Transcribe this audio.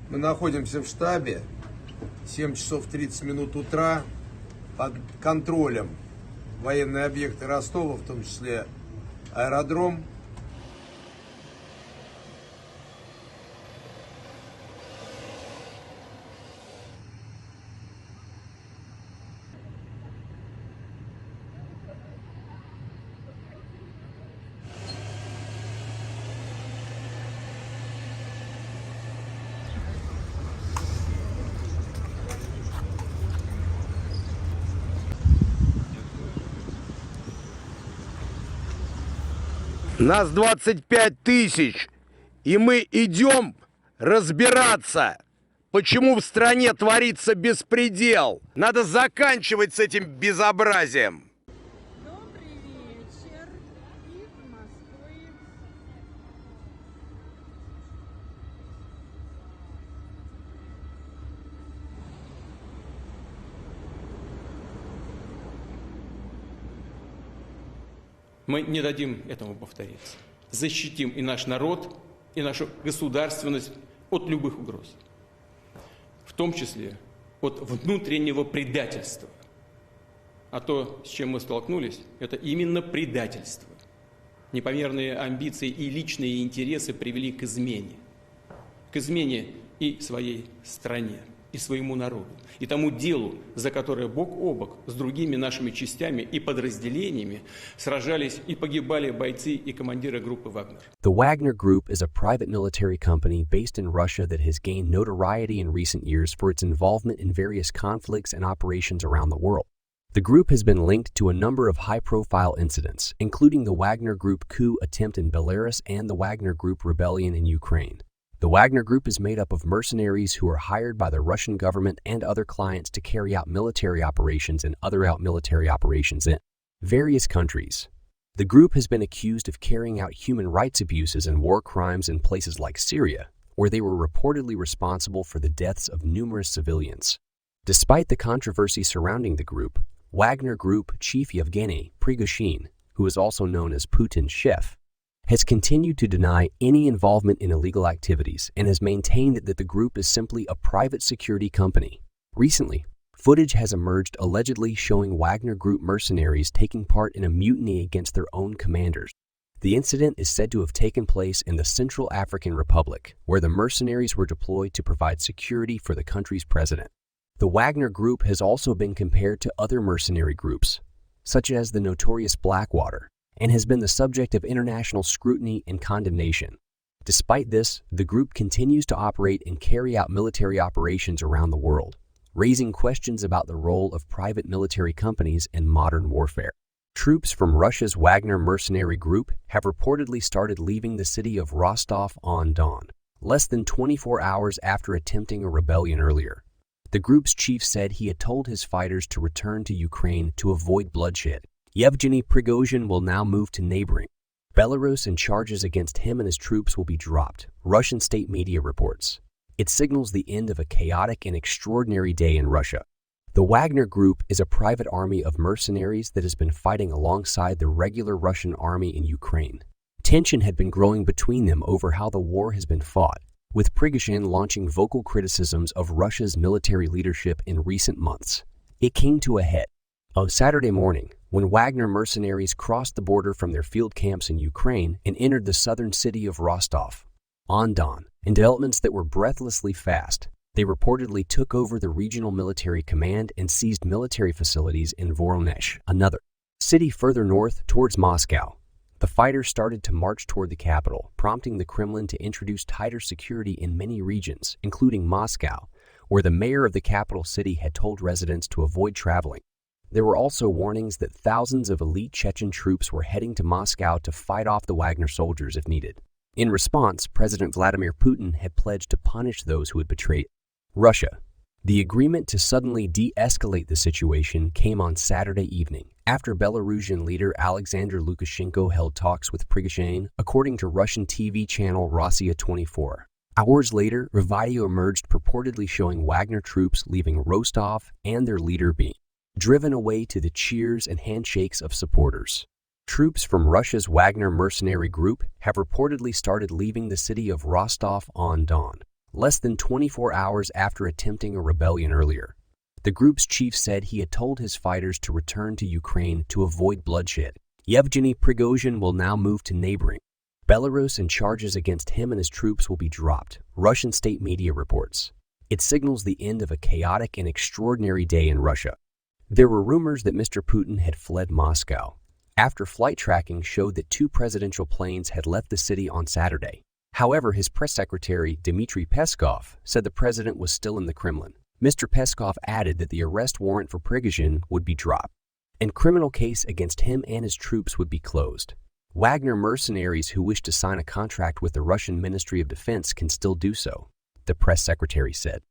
Мы находимся в штабе, 7 часов 30 минут утра, под контролем военные объекты Ростова, в том числе аэродром. Нас 25 тысяч, и мы идем разбираться, почему в стране творится беспредел. Надо заканчивать с этим безобразием. Добрый вечер. И в Москве. Мы не дадим этому повториться. Защитим и наш народ, и нашу государственность от любых угроз. В том числе от внутреннего предательства. А то, с чем мы столкнулись, это именно предательство. Непомерные амбиции и личные интересы привели к измене. К измене и своей стране, и своему народу, и тому делу, за которое бок о бок с другими нашими частями и подразделениями сражались и погибали бойцы и командиры группы «Вагнер». The Wagner Group is a private military company based in Russia that has gained notoriety in recent years for its involvement in various conflicts and operations around the world. The group has been linked to a number of high-profile incidents, including the Wagner Group coup attempt in Belarus and the Wagner Group rebellion in Ukraine. The Wagner Group is made up of mercenaries who are hired by the Russian government and other clients to carry out military operations in various countries. The group has been accused of carrying out human rights abuses and war crimes in places like Syria, where they were reportedly responsible for the deaths of numerous civilians. Despite the controversy surrounding the group, Wagner Group chief Yevgeny Prigozhin, who is also known as Putin's chef, has continued to deny any involvement in illegal activities and has maintained that the group is simply a private security company. Recently, footage has emerged allegedly showing Wagner Group mercenaries taking part in a mutiny against their own commanders. The incident is said to have taken place in the Central African Republic, where the mercenaries were deployed to provide security for the country's president. The Wagner Group has also been compared to other mercenary groups, such as the notorious Blackwater, and has been the subject of international scrutiny and condemnation. Despite this, the group continues to operate and carry out military operations around the world, raising questions about the role of private military companies in modern warfare. Troops from Russia's Wagner mercenary group have reportedly started leaving the city of Rostov-on-Don, less than 24 hours after attempting a rebellion earlier. The group's chief said he had told his fighters to return to Ukraine to avoid bloodshed. Yevgeny Prigozhin will now move to neighboring Belarus, and charges against him and his troops will be dropped, Russian state media reports. It signals the end of a chaotic and extraordinary day in Russia. The Wagner Group is a private army of mercenaries that has been fighting alongside the regular Russian army in Ukraine. Tension had been growing between them over how the war has been fought, with Prigozhin launching vocal criticisms of Russia's military leadership in recent months. It came to a head on Saturday morning, when Wagner mercenaries crossed the border from their field camps in Ukraine and entered the southern city of Rostov-on-Don. In developments that were breathlessly fast, they reportedly took over the regional military command and seized military facilities in Voronezh, another city further north towards Moscow. The fighters started to march toward the capital, prompting the Kremlin to introduce tighter security in many regions, including Moscow, where the mayor of the capital city had told residents to avoid traveling. There were also warnings that thousands of elite Chechen troops were heading to Moscow to fight off the Wagner soldiers if needed. In response, President Vladimir Putin had pledged to punish those who had betrayed Russia. The agreement to suddenly de-escalate the situation came on Saturday evening, after Belarusian leader Alexander Lukashenko held talks with Prigozhin, according to Russian TV channel Rossiya 24. Hours later, a video emerged purportedly showing Wagner troops leaving Rostov and their leader being driven away to the cheers and handshakes of supporters. Troops from Russia's Wagner mercenary group have reportedly started leaving the city of Rostov-on-Don, less than 24 hours after attempting a rebellion earlier. The group's chief said he had told his fighters to return to Ukraine to avoid bloodshed. Yevgeny Prigozhin will now move to neighboring Belarus, and charges against him and his troops will be dropped, Russian state media reports. It signals the end of a chaotic and extraordinary day in Russia. There were rumors that Mr. Putin had fled Moscow, after flight tracking showed that 2 presidential planes had left the city on Saturday. However, his press secretary, Dmitry Peskov, said the president was still in the Kremlin. Mr. Peskov added that the arrest warrant for Prigozhin would be dropped, and criminal case against him and his troops would be closed. Wagner mercenaries who wish to sign a contract with the Russian Ministry of Defense can still do so, the press secretary said.